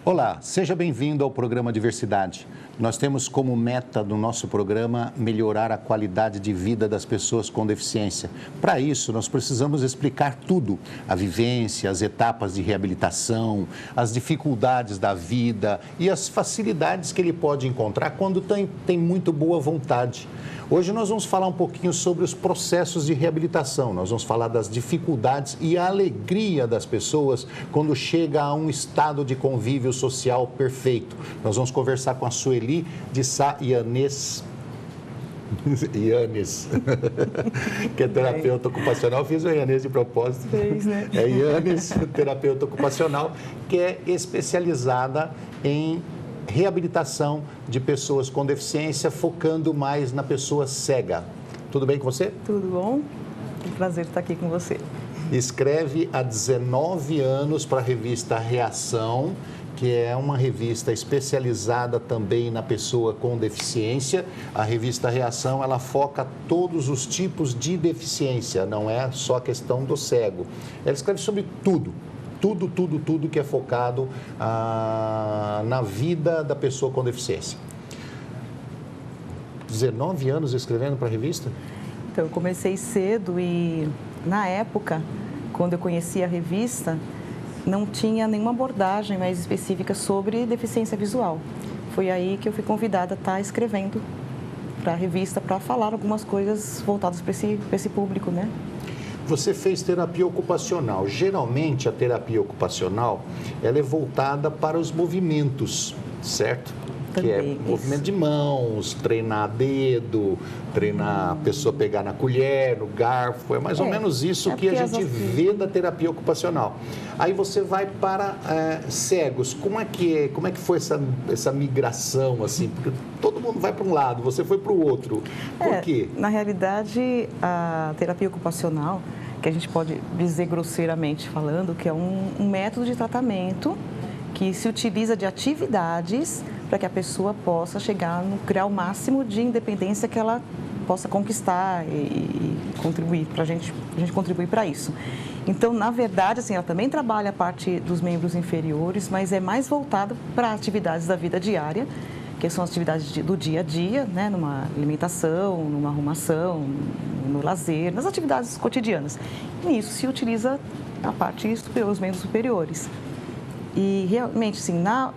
Olá, seja bem-vindo ao programa Diversidade. Nós temos como meta do nosso programa melhorar a qualidade de vida das pessoas com deficiência. Para isso, nós precisamos explicar tudo: a vivência, as etapas de reabilitação, as dificuldades da vida e as facilidades que ele pode encontrar quando tem muito boa vontade. Hoje nós vamos falar um pouquinho sobre os processos de reabilitação, nós vamos falar das dificuldades e a alegria das pessoas quando chega a um estado de convívio social perfeito. Nós vamos conversar com a Sueli de Sá Yanez, que é terapeuta ocupacional. Fiz o Yanez de propósito. Fez, né? É Yanez, terapeuta ocupacional, que é especializada em reabilitação de pessoas com deficiência, focando mais na pessoa cega. Tudo bem com você? Tudo bom? É um prazer estar aqui com você. Escreve há 19 anos para a revista Reação, que é uma revista especializada também na pessoa com deficiência. A revista Reação, ela foca todos os tipos de deficiência, não é só a questão do cego. Ela escreve sobre tudo. Tudo que é focado na vida da pessoa com deficiência. 19 anos escrevendo para a revista? Então, eu comecei cedo e, na época, quando eu conheci a revista, não tinha nenhuma abordagem mais específica sobre deficiência visual. Foi aí que eu fui convidada a estar escrevendo para a revista, para falar algumas coisas voltadas para esse público, né? Você fez terapia ocupacional. Geralmente, a terapia ocupacional, ela é voltada para os movimentos, certo? Também, que é movimento de mãos, treinar dedo, treinar a pessoa pegar na colher, no garfo. É mais ou menos isso que a gente vê da terapia ocupacional. Aí você vai para cegos. Como é que foi essa migração, assim? Porque todo mundo vai para um lado, você foi para o outro. Por quê? Na realidade, a terapia ocupacional, que a gente pode dizer grosseiramente falando, que é um método de tratamento que se utiliza de atividades para que a pessoa possa chegar no grau máximo de independência que ela possa conquistar e contribuir para a gente contribuir para isso. Então, na verdade, assim, ela também trabalha a parte dos membros inferiores, mas é mais voltada para atividades da vida diária, que são as atividades do dia a dia, né, numa alimentação, numa arrumação, no lazer, nas atividades cotidianas. E nisso se utiliza a parte superior, os membros superiores. E realmente, assim, na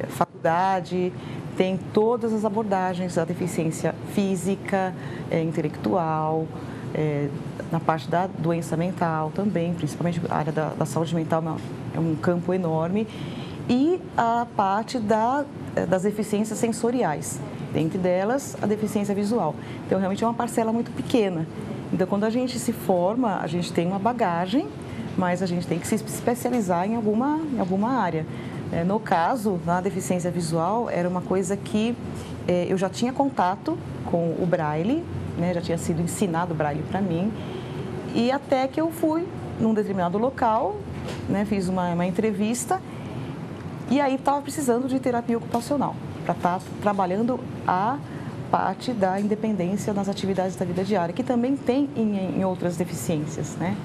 faculdade tem todas as abordagens da deficiência física, intelectual, na parte da doença mental também, principalmente a área da saúde mental é um campo enorme, e a parte das deficiências sensoriais, dentre delas a deficiência visual. Então, realmente é uma parcela muito pequena. Então, quando a gente se forma, a gente tem uma bagagem, mas a gente tem que se especializar em alguma área. No caso, na deficiência visual, era uma coisa que eu já tinha contato com o Braille, né, já tinha sido ensinado o Braille para mim, e até que eu fui num determinado local, né, fiz uma entrevista, e aí estava precisando de terapia ocupacional, para estar trabalhando a parte da independência nas atividades da vida diária, que também tem em outras deficiências, né?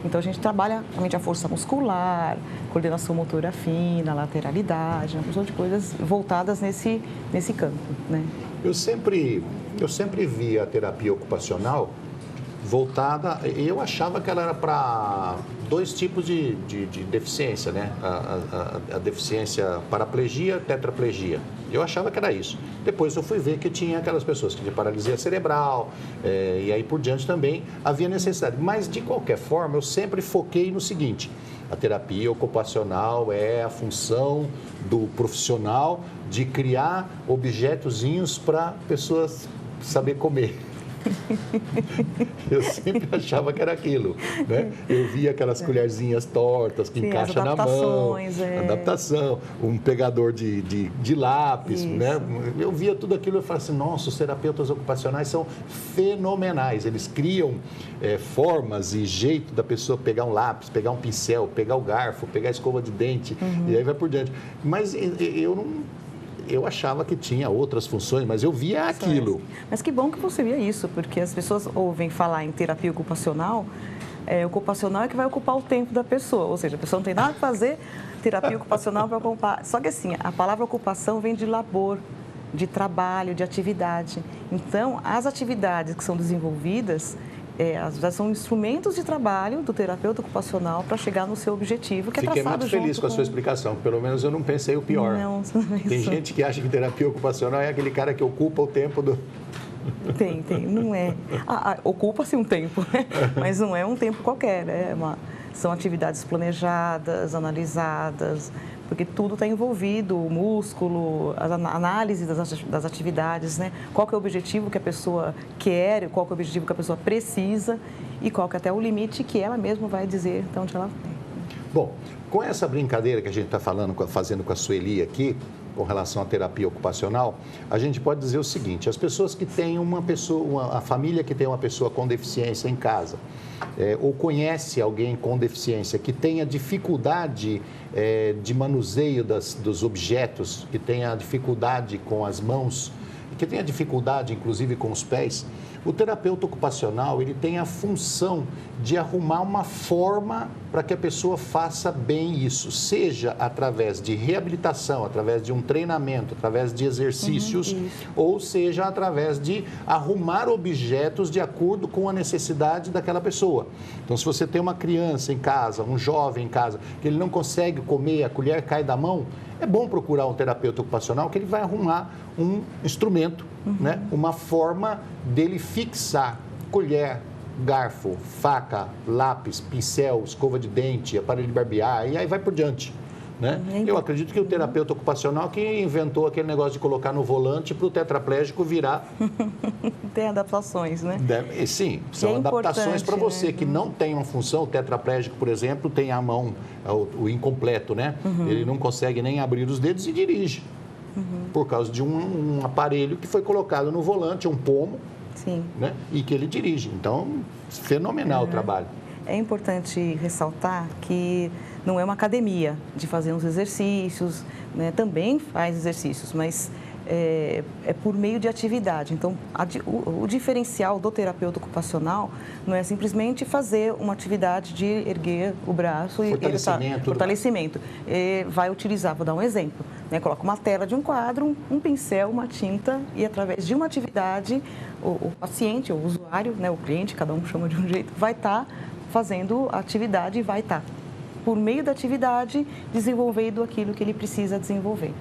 Então, a gente trabalha realmente a força muscular, coordenação motora fina, lateralidade, uma porção de coisas voltadas nesse campo, né? Eu sempre vi a terapia ocupacional voltada, eu achava que ela era para dois tipos de deficiência, né? A deficiência paraplegia, tetraplegia. Eu achava que era isso. Depois eu fui ver que tinha aquelas pessoas que tinham paralisia cerebral, e aí por diante também havia necessidade. Mas, de qualquer forma, eu sempre foquei no seguinte: a terapia ocupacional é a função do profissional de criar objetozinhos para pessoas saber comer. Eu sempre achava que era aquilo, né? Eu via aquelas colherzinhas tortas que encaixa na mão, adaptação, um pegador de lápis, né? Eu via tudo aquilo e falava assim: nossa, os terapeutas ocupacionais são fenomenais, eles criam formas e jeito da pessoa pegar um lápis, pegar um pincel, pegar o garfo, pegar a escova de dente, e aí vai por diante. Mas eu achava que tinha outras funções, mas eu via aquilo. Mas que bom que você via isso, porque as pessoas ouvem falar em terapia ocupacional, ocupacional é que vai ocupar o tempo da pessoa, ou seja, a pessoa não tem nada para fazer, terapia ocupacional vai ocupar. Só que assim, a palavra ocupação vem de labor, de trabalho, de atividade. Então, as atividades que são desenvolvidas, já são instrumentos de trabalho do terapeuta ocupacional para chegar no seu objetivo, que é traçado junto. Fiquei muito feliz com a sua explicação, pelo menos eu não pensei o pior. Não, tem gente que acha que terapia ocupacional é aquele cara que ocupa o tempo do... Tem, não é. Ocupa-se um tempo, mas não é um tempo qualquer, são atividades planejadas, analisadas, porque tudo está envolvido, o músculo, a análise das atividades, né? Qual que é o objetivo que a pessoa quer, qual que é o objetivo que a pessoa precisa e qual que é até o limite que ela mesma vai dizer de onde ela vem. Bom, com essa brincadeira que a gente está fazendo com a Sueli aqui, com relação à terapia ocupacional, a gente pode dizer o seguinte: as pessoas que têm a família que tem uma pessoa com deficiência em casa, ou conhece alguém com deficiência que tenha dificuldade de manuseio dos objetos, que tenha dificuldade com as mãos, que tenha dificuldade inclusive com os pés, o terapeuta ocupacional ele tem a função de arrumar uma forma para que a pessoa faça bem isso, seja através de reabilitação, através de um treinamento, através de exercícios, ou seja através de arrumar objetos de acordo com a necessidade daquela pessoa. Então, se você tem uma criança em casa, um jovem em casa, que ele não consegue comer, a colher cai da mão, é bom procurar um terapeuta ocupacional que ele vai arrumar um instrumento, né? Uma forma dele fixar colher, garfo, faca, lápis, pincel, escova de dente, aparelho de barbear e aí vai por diante. Né? Eu acredito que o terapeuta ocupacional que inventou aquele negócio de colocar no volante para o tetraplégico virar... Tem adaptações, né? Sim, são adaptações para você, né? Que não tem uma função. O tetraplégico, por exemplo, tem a mão, o incompleto, né? Ele não consegue nem abrir os dedos e dirige. Por causa de um aparelho que foi colocado no volante, um pomo, sim, né? E que ele dirige. Então, fenomenal o trabalho. É importante ressaltar que não é uma academia de fazer uns exercícios, né? Também faz exercícios, mas é por meio de atividade. Então, o diferencial do terapeuta ocupacional não é simplesmente fazer uma atividade de erguer o braço e fortalecimento. Vai utilizar, vou dar um exemplo, né? Coloca uma tela de um quadro, um pincel, uma tinta e através de uma atividade o paciente, o usuário, né? O cliente, cada um chama de um jeito, vai estar fazendo a atividade e vai estar, por meio da atividade, desenvolvendo aquilo que ele precisa desenvolver.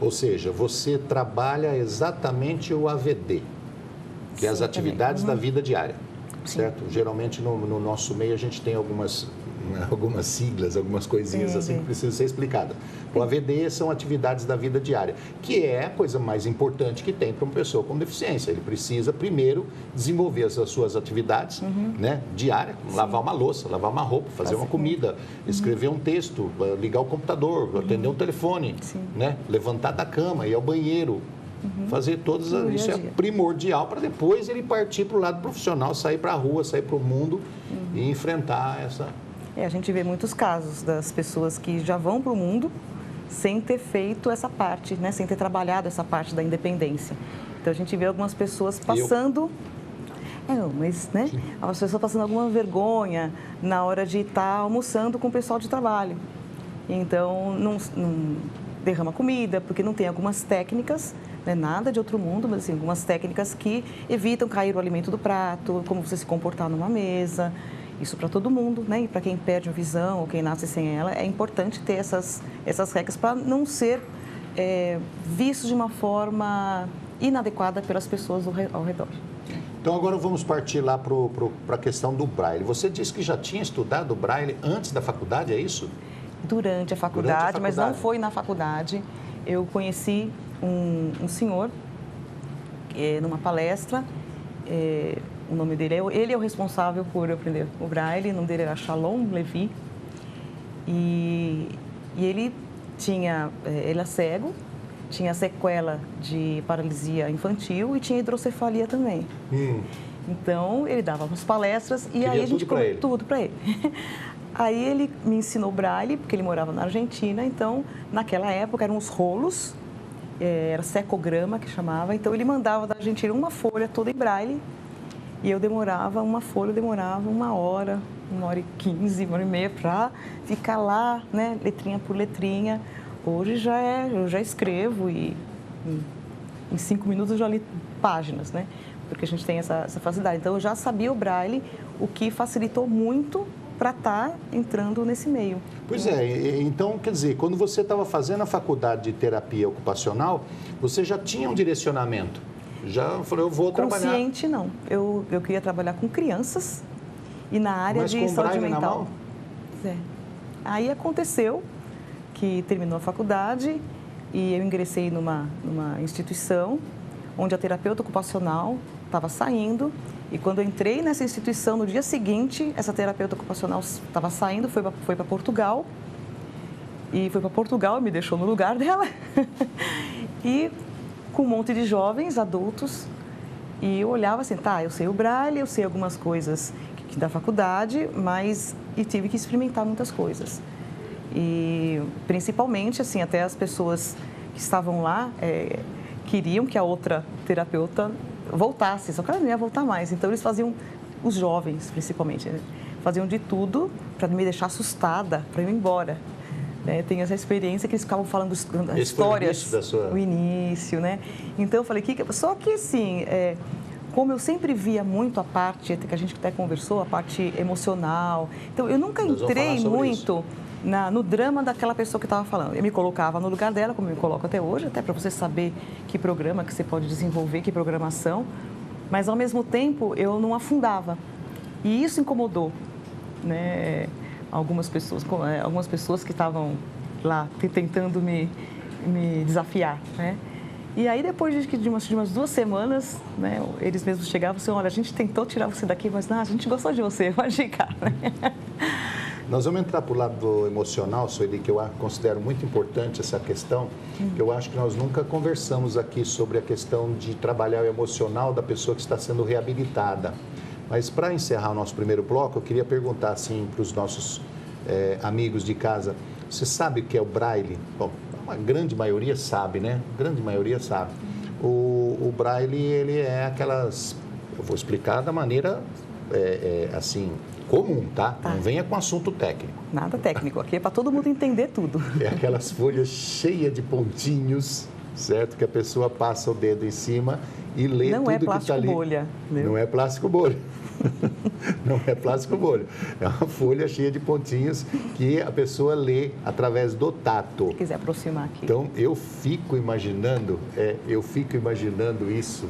Ou seja, você trabalha exatamente o AVD, que é as atividades da vida diária, certo? Geralmente no nosso meio a gente tem algumas siglas, algumas coisinhas assim que precisam ser explicadas. O AVD são atividades da vida diária, que é a coisa mais importante que tem para uma pessoa com deficiência. Ele precisa primeiro desenvolver as suas atividades, né, diárias, lavar uma louça, lavar uma roupa, fazer uma comida, escrever um texto, ligar o computador, atender um telefone, né, levantar da cama, ir ao banheiro. Fazer todas isso é primordial para depois ele partir para o lado profissional, sair para a rua, sair para o mundo e enfrentar essa... A gente vê muitos casos das pessoas que já vão para o mundo sem ter feito essa parte, né? Sem ter trabalhado essa parte da independência. Então, a gente vê algumas pessoas passando... mas, né? As pessoas passando alguma vergonha na hora de estar almoçando com o pessoal de trabalho. Então, não derrama comida, porque não tem algumas técnicas, não é nada de outro mundo, mas assim, algumas técnicas que evitam cair o alimento do prato, como você se comportar numa mesa. Isso para todo mundo, né? E para quem perde a visão ou quem nasce sem ela, é importante ter essas regras para não ser visto de uma forma inadequada pelas pessoas ao redor. Então, agora vamos partir lá para a questão do Braille. Você disse que já tinha estudado o Braille antes da faculdade, é isso? Durante a faculdade, mas não foi na faculdade. Eu conheci um senhor numa palestra. O nome dele ele é o responsável por aprender o Braille. O nome dele era Shalom Levi. E ele ele é cego, tinha sequela de paralisia infantil e tinha hidrocefalia também. Então, ele dava umas palestras e aí a gente tudo para ele. Aí ele me ensinou Braille, porque ele morava na Argentina. Então, naquela época, eram os rolos, era secograma que chamava. Então, ele mandava da Argentina uma folha toda em Braille E eu demorava, uma folha demorava 1 hora, 1h15, 1h30 para ficar lá, né, letrinha por letrinha. Hoje eu já escrevo e em 5 minutos eu já li páginas, né? Porque a gente tem essa facilidade. Então, eu já sabia o Braille, o que facilitou muito para estar entrando nesse meio. Pois é, então, quer dizer, quando você estava fazendo a faculdade de terapia ocupacional, você já tinha um direcionamento? Já falou, eu vou trabalhar... Consciente, não. Eu queria trabalhar com crianças e na área de saúde mental. Na mão? É. Aí aconteceu que terminou a faculdade e eu ingressei numa instituição onde a terapeuta ocupacional estava saindo. E quando eu entrei nessa instituição, no dia seguinte, essa terapeuta ocupacional estava saindo, foi para Portugal. E foi para Portugal, me deixou no lugar dela. E com um monte de jovens, adultos. E eu olhava assim, tá, eu sei o Braille, eu sei algumas coisas da faculdade, mas e tive que experimentar muitas coisas. E principalmente, assim, até as pessoas que estavam lá queriam que a outra terapeuta voltasse, só que ela não ia voltar mais. Então, eles faziam, os jovens principalmente, né? Faziam de tudo para me deixar assustada, para eu ir embora. Tem essa experiência que eles ficavam falando histórias, o início, né? Então, eu falei, só que assim, como eu sempre via muito a parte, que a gente até conversou, a parte emocional, então eu nunca entrei muito no drama daquela pessoa que estava falando. Eu me colocava no lugar dela, como eu me coloco até hoje, até para você saber que programa que você pode desenvolver, que programação, mas ao mesmo tempo eu não afundava. E isso incomodou, né? Algumas pessoas que estavam lá tentando me desafiar, né? E aí, depois de umas 2 semanas, né, eles mesmos chegavam e assim, olha, a gente tentou tirar você daqui, mas não, a gente gostou de você, pode ficar, né? Nós vamos entrar para o lado emocional, Sueli, que eu considero muito importante essa questão. Eu acho que nós nunca conversamos aqui sobre a questão de trabalhar o emocional da pessoa que está sendo reabilitada. Mas para encerrar o nosso primeiro bloco, eu queria perguntar assim para os nossos amigos de casa, você sabe o que é o Braille? Bom, a grande maioria sabe, né? A grande maioria sabe. O Braille, ele é aquelas... Eu vou explicar da maneira, assim, comum, tá? Não venha com assunto técnico. Nada técnico. Aqui é para todo mundo entender tudo. É aquelas folhas cheias de pontinhos, certo? Que a pessoa passa o dedo em cima e lê tudo que está ali. Não é plástico bolha. Não é plástico bolha. É uma folha cheia de pontinhos que a pessoa lê através do tato. Se quiser aproximar aqui. Então, eu fico imaginando isso.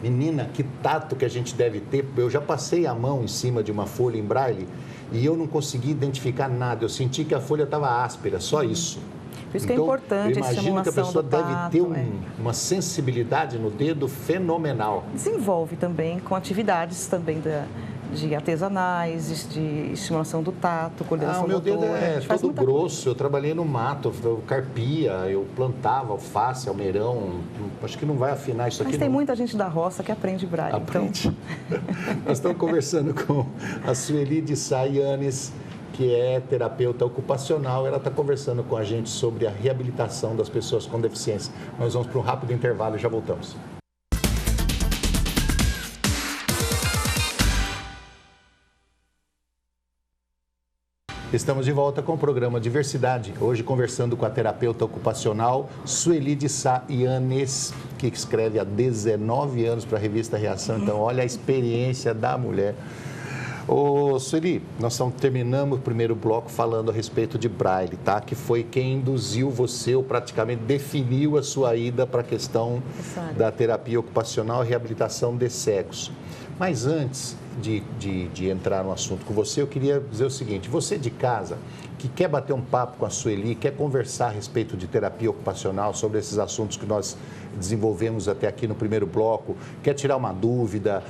Menina, que tato que a gente deve ter. Eu já passei a mão em cima de uma folha em Braille e eu não consegui identificar nada. Eu senti que a folha estava áspera, só isso. Por isso que é importante a estimulação do tato. Imagino que a pessoa deve ter uma sensibilidade no dedo fenomenal. Desenvolve também com atividades também de artesanais, de estimulação do tato, coordenação motora. O meu dedo é todo grosso. Eu trabalhei no mato, eu carpia, eu plantava alface, almeirão. Acho que não vai afinar isso aqui. Mas tem muita gente da roça que aprende Braille. Aprende. Então... Nós estamos conversando com a Sueli de Sá Yanez, que é terapeuta ocupacional. Ela está conversando com a gente sobre a reabilitação das pessoas com deficiência. Nós vamos para um rápido intervalo e já voltamos. Estamos de volta com o programa Diversidade. Hoje conversando com a terapeuta ocupacional Sueli de Sá Yanez, que escreve há 19 anos para a revista Reação. Então, olha a experiência da mulher. Ô, Sueli, nós terminamos o primeiro bloco falando a respeito de Braille, tá? Que foi quem induziu você, ou praticamente definiu a sua ida para a questão da terapia ocupacional e reabilitação de cegos. Mas antes de entrar no assunto com você, eu queria dizer o seguinte: você de casa que quer bater um papo com a Sueli, quer conversar a respeito de terapia ocupacional, sobre esses assuntos que nós desenvolvemos até aqui no primeiro bloco, quer tirar uma dúvida,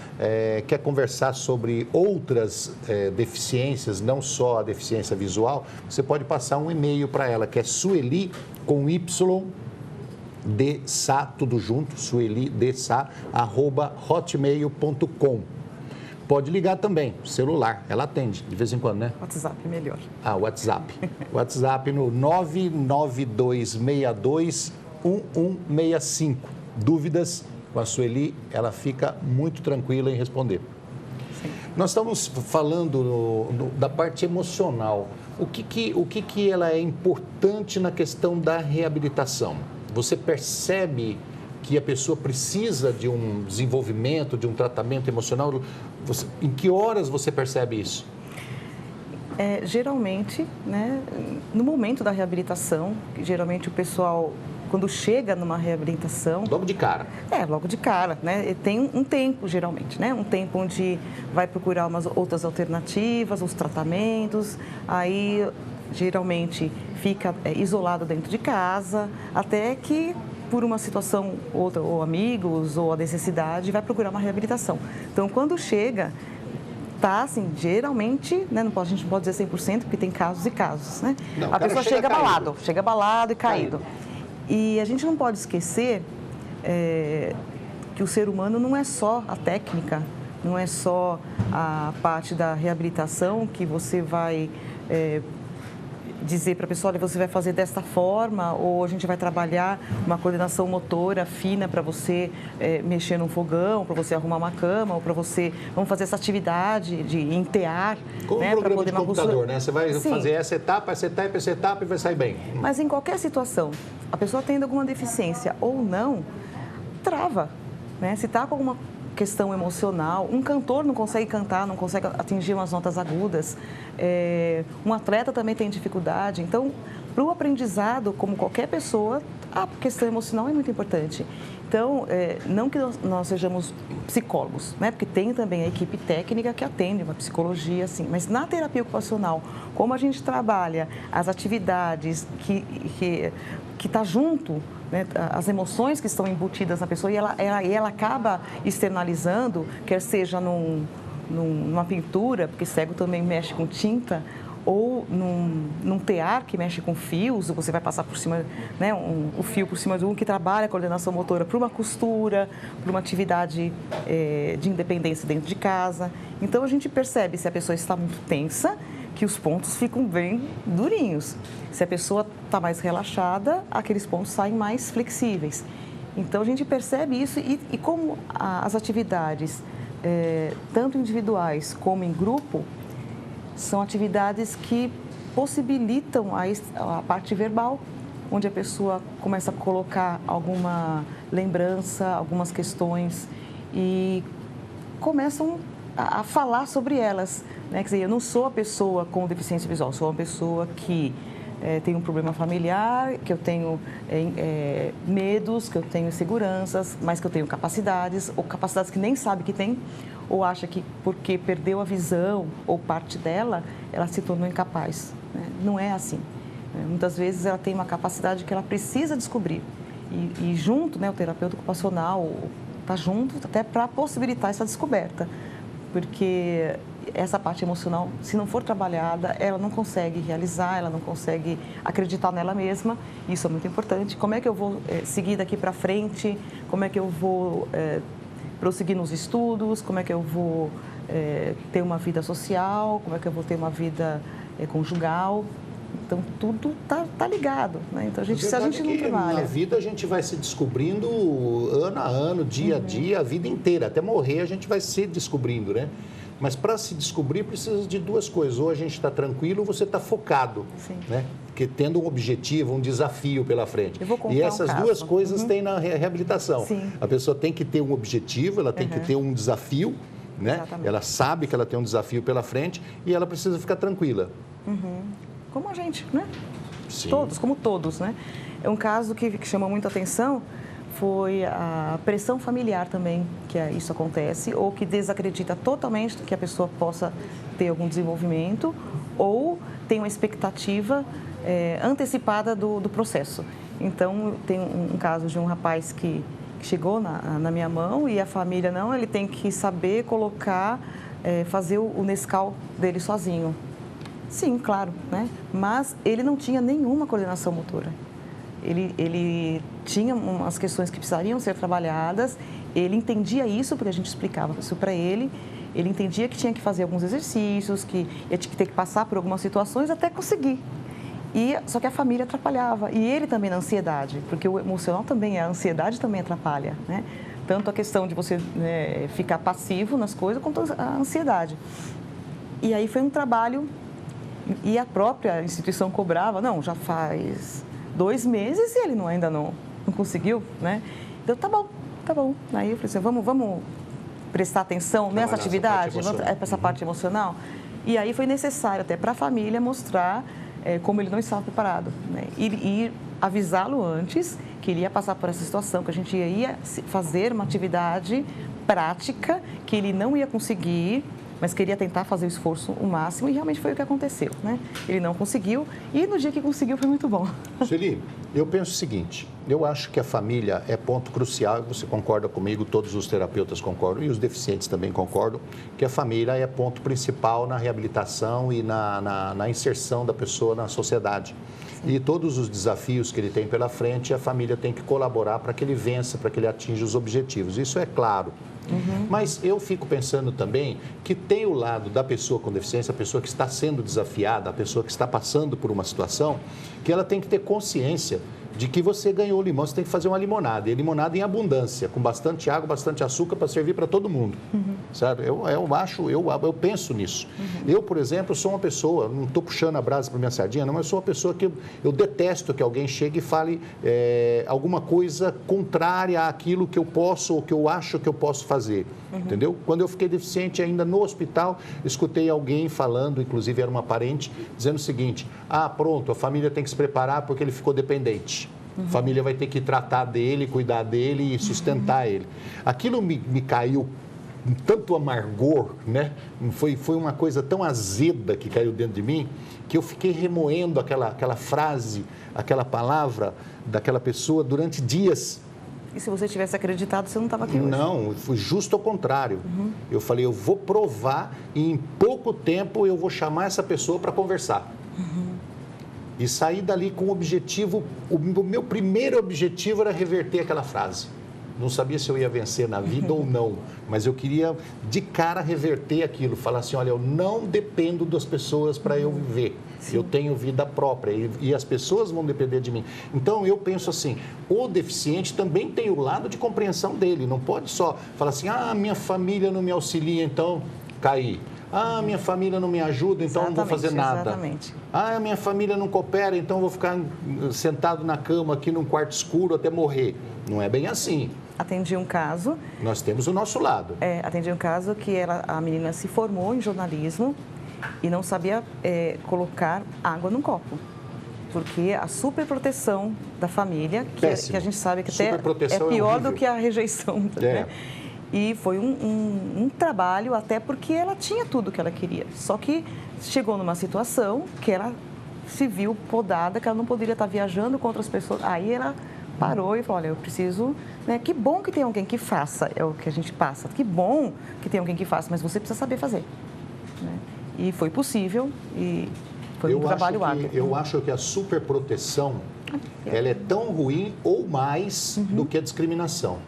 quer conversar sobre outras deficiências, não só a deficiência visual, você pode passar um e-mail para ela, que é Sueli, com Y, de Sá, tudo junto, suelidesá@hotmail.com. Pode ligar também, celular, ela atende, de vez em quando, né? WhatsApp é melhor. WhatsApp. WhatsApp no 992621165. Dúvidas, com a Sueli, ela fica muito tranquila em responder. Sim. Nós estamos falando da parte emocional. O que ela é importante na questão da reabilitação? Você percebe que a pessoa precisa de um desenvolvimento, de um tratamento emocional? Em que horas você percebe isso? Geralmente, né, no momento da reabilitação, geralmente o pessoal, quando chega numa reabilitação... Logo de cara. Logo de cara, né? Tem um tempo, geralmente, né? Um tempo onde vai procurar umas outras alternativas, os tratamentos, aí geralmente fica isolado dentro de casa, até que por uma situação outra, ou amigos, ou a necessidade, vai procurar uma reabilitação. Então, quando chega... Tá, assim, geralmente, né, a gente não pode dizer 100%, porque tem casos e casos, né? Não, a pessoa chega abalado e caído. E a gente não pode esquecer que o ser humano não é só a técnica, não é só a parte da reabilitação que você vai dizer para a pessoa, olha, você vai fazer desta forma, ou a gente vai trabalhar uma coordenação motora fina para você mexer num fogão, para você arrumar uma cama, ou para você, vamos fazer essa atividade de entear. Como né, um programa de computador, né? Você vai fazer essa etapa e vai sair bem. Mas em qualquer situação, a pessoa tendo alguma deficiência ou não, trava, né? Se está com alguma questão emocional, um cantor não consegue cantar, não consegue atingir umas notas agudas, um atleta também tem dificuldade. Então, para o aprendizado, como qualquer pessoa, a questão emocional é muito importante. Então, não que nós sejamos psicólogos, né? Porque tem também a equipe técnica que atende uma psicologia, assim, mas na terapia ocupacional, como a gente trabalha as atividades que está junto, né, as emoções que estão embutidas na pessoa e ela acaba externalizando, quer seja numa pintura, porque cego também mexe com tinta, ou num tear que mexe com fios, você vai passar por cima, né, o fio por cima de um que trabalha a coordenação motora para uma costura, para uma atividade de independência dentro de casa. Então, a gente percebe se a pessoa está muito tensa, que os pontos ficam bem durinhos. Se a pessoa está mais relaxada, aqueles pontos saem mais flexíveis. Então, a gente percebe isso e como as atividades, tanto individuais como em grupo, são atividades que possibilitam a parte verbal, onde a pessoa começa a colocar alguma lembrança, algumas questões e começam a falar sobre elas. Né? Quer dizer, eu não sou a pessoa com deficiência visual, sou uma pessoa que tem um problema familiar, que eu tenho medos, que eu tenho inseguranças, mas que eu tenho capacidades, ou capacidades que nem sabe que tem, ou acha que porque perdeu a visão ou parte dela, ela se tornou incapaz. Né? Não é assim. Muitas vezes ela tem uma capacidade que ela precisa descobrir. E junto, né, o terapeuta ocupacional está junto até para possibilitar essa descoberta. Porque essa parte emocional, se não for trabalhada, ela não consegue realizar, ela não consegue acreditar nela mesma. Isso é muito importante. Como é que eu vou seguir daqui para frente? Como é que eu vou prosseguir nos estudos? Como é que eu vou ter uma vida social? Como é que eu vou ter uma vida conjugal? Então, tudo tá ligado, né? Então, se a gente não trabalha... Na vida, a gente vai se descobrindo ano a ano, dia a dia, a vida inteira. Até morrer, a gente vai se descobrindo, né? Mas para se descobrir, precisa de duas coisas. Ou a gente está tranquilo, ou você está focado. Sim. Né? Porque tendo um objetivo, um desafio pela frente. Eu vou contar e essas duas coisas tem na reabilitação. Sim. A pessoa tem que ter um objetivo, ela tem que ter um desafio, né? Exatamente. Ela sabe que ela tem um desafio pela frente e ela precisa ficar tranquila. Como a gente, né? Sim. Como todos, né? É um caso que chamou muita atenção, foi a pressão familiar também, que isso acontece, ou que desacredita totalmente que a pessoa possa ter algum desenvolvimento, ou tem uma expectativa antecipada do processo. Então, tem um caso de um rapaz que chegou na minha mão e a família não, ele tem que saber colocar, fazer o Nescau dele sozinho. Sim, claro, né? Mas ele não tinha nenhuma coordenação motora. Ele tinha umas questões que precisariam ser trabalhadas, ele entendia isso, porque a gente explicava isso para ele, ele entendia que tinha que fazer alguns exercícios, que ia ter que passar por algumas situações até conseguir. Só que a família atrapalhava, e ele também na ansiedade, porque o emocional também, a ansiedade também atrapalha, né? Tanto a questão de você ficar passivo nas coisas, quanto a ansiedade. E aí foi um trabalho, e a própria instituição cobrava, não, já faz 2 meses e ele ainda não conseguiu, né? Então, tá bom. Aí eu falei assim, vamos prestar atenção nessa atividade, essa parte emocional. E aí foi necessário até para a família mostrar como ele não estava preparado, né? E avisá-lo antes que ele ia passar por essa situação, que a gente ia fazer uma atividade prática, que ele não ia conseguir, mas queria tentar fazer o esforço o máximo, e realmente foi o que aconteceu, né? Ele não conseguiu, e no dia que conseguiu foi muito bom. Sueli, eu penso o seguinte, eu acho que a família é ponto crucial, você concorda comigo, todos os terapeutas concordam, e os deficientes também concordam, que a família é ponto principal na reabilitação e na inserção da pessoa na sociedade. E todos os desafios que ele tem pela frente, a família tem que colaborar para que ele vença, para que ele atinja os objetivos. Isso é claro. Mas eu fico pensando também que tem o lado da pessoa com deficiência, a pessoa que está sendo desafiada, a pessoa que está passando por uma situação, que ela tem que ter consciência de que você ganhou limão, você tem que fazer uma limonada. E limonada em abundância, com bastante água, bastante açúcar para servir para todo mundo. Sabe? Eu penso nisso. Eu, por exemplo, sou uma pessoa, não estou puxando a brasa para minha sardinha, não, mas sou uma pessoa que eu detesto que alguém chegue e fale alguma coisa contrária àquilo que eu posso ou que eu acho que eu posso fazer. Entendeu? Quando eu fiquei deficiente ainda no hospital, escutei alguém falando, inclusive era uma parente, dizendo o seguinte, pronto, a família tem que se preparar porque ele ficou dependente. A família vai ter que tratar dele, cuidar dele e sustentar ele. Aquilo me caiu com tanto amargor, né? Foi uma coisa tão azeda que caiu dentro de mim, que eu fiquei remoendo aquela frase, aquela palavra daquela pessoa durante dias. E se você tivesse acreditado, você não estava aqui hoje? Não, foi justo ao contrário. Eu falei, eu vou provar e em pouco tempo eu vou chamar essa pessoa para conversar. E saí dali com o objetivo, o meu primeiro objetivo era reverter aquela frase. Não sabia se eu ia vencer na vida ou não, mas eu queria de cara reverter aquilo, falar assim, olha, eu não dependo das pessoas para eu viver. Sim. Eu tenho vida própria e as pessoas vão depender de mim. Então, eu penso assim, o deficiente também tem o lado de compreensão dele, não pode só falar assim, minha família não me auxilia, então caí. Minha família não me ajuda, então não vou fazer nada. Exatamente. Minha família não coopera, então vou ficar sentado na cama aqui num quarto escuro até morrer. Não é bem assim. Atendi um caso... Nós temos o nosso lado. Atendi um caso que a menina se formou em jornalismo e não sabia colocar água num copo. Porque a superproteção da família, que a gente sabe que até é pior do que a rejeição. Né? E foi um trabalho, até porque ela tinha tudo que ela queria. Só que chegou numa situação que ela se viu podada, que ela não poderia estar viajando com outras pessoas. Aí ela parou e falou, olha, eu preciso... Né? Que bom que tem alguém que faça, é o que a gente passa. Que bom que tem alguém que faça, mas você precisa saber fazer. Né? E foi possível e foi um trabalho árduo. Eu acho que a superproteção, ela é tão ruim ou mais do que a discriminação.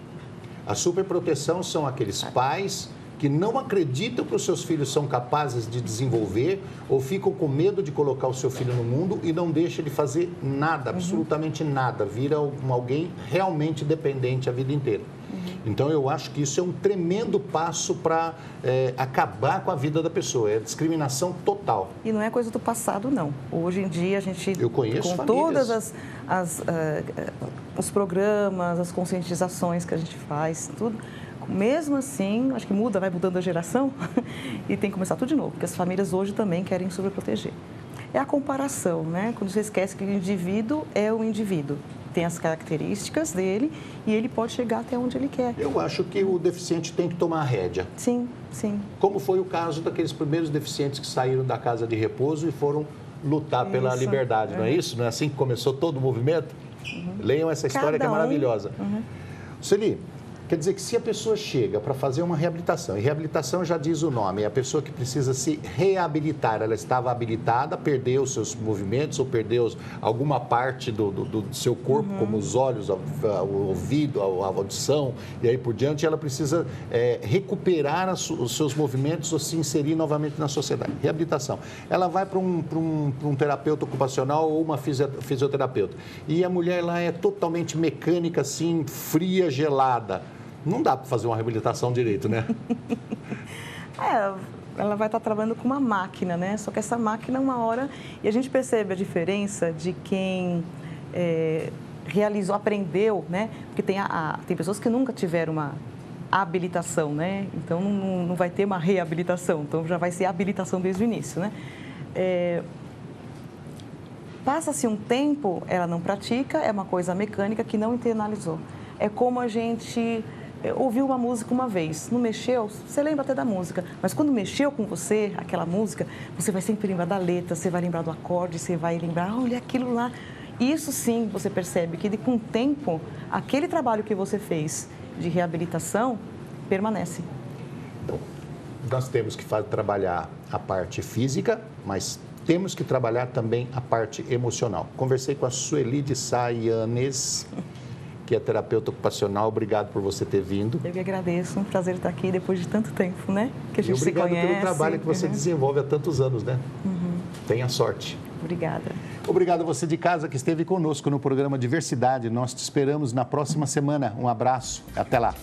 A superproteção são aqueles pais que não acreditam que os seus filhos são capazes de desenvolver ou ficam com medo de colocar o seu filho no mundo e não deixam de fazer nada, absolutamente nada, vira alguém realmente dependente a vida inteira. Então, eu acho que isso é um tremendo passo para acabar com a vida da pessoa, é discriminação total. E não é coisa do passado, não. Hoje em dia, a gente, eu conheço com famílias. todas os programas, as conscientizações que a gente faz, tudo... Mesmo assim, acho que vai mudando a geração e tem que começar tudo de novo, porque as famílias hoje também querem sobreproteger. É a comparação, né? Quando você esquece que o indivíduo é o indivíduo, tem as características dele e ele pode chegar até onde ele quer. Eu acho que o deficiente tem que tomar a rédea. Sim, sim. Como foi o caso daqueles primeiros deficientes que saíram da casa de repouso e foram lutar pela liberdade, não é isso? Não é assim que começou todo o movimento? Leiam essa história que é maravilhosa. Sueli, quer dizer que se a pessoa chega para fazer uma reabilitação, e reabilitação já diz o nome, é a pessoa que precisa se reabilitar, ela estava habilitada, perdeu os seus movimentos ou perdeu alguma parte do seu corpo, como os olhos, o ouvido, a audição e aí por diante, ela precisa recuperar os seus movimentos ou se inserir novamente na sociedade. Reabilitação. Ela vai para um terapeuta ocupacional ou uma fisioterapeuta e a mulher lá é totalmente mecânica, assim, fria, gelada. Não dá para fazer uma reabilitação direito, né? Ela vai estar trabalhando com uma máquina, né? Só que essa máquina, uma hora... E a gente percebe a diferença de quem realizou, aprendeu, né? Porque tem pessoas que nunca tiveram uma habilitação, né? Então, não vai ter uma reabilitação. Então, já vai ser habilitação desde o início, né? Passa-se um tempo, ela não pratica, é uma coisa mecânica que não internalizou. É como a gente ouviu uma música uma vez, não mexeu, você lembra até da música, mas quando mexeu com você, aquela música, você vai sempre lembrar da letra, você vai lembrar do acorde, você vai lembrar, olha aquilo lá. Isso sim, você percebe que com o tempo, aquele trabalho que você fez de reabilitação permanece. Bom, nós temos que trabalhar a parte física, mas temos que trabalhar também a parte emocional. Conversei com a Sueli de Sá Yanes, que é terapeuta ocupacional. Obrigado por você ter vindo. Eu que agradeço, um prazer estar aqui depois de tanto tempo, né? Que a gente se conhece. Obrigado pelo trabalho que você desenvolve há tantos anos, né? Tenha sorte. Obrigada. Obrigado a você de casa que esteve conosco no programa Diversidade. Nós te esperamos na próxima semana. Um abraço. Até lá.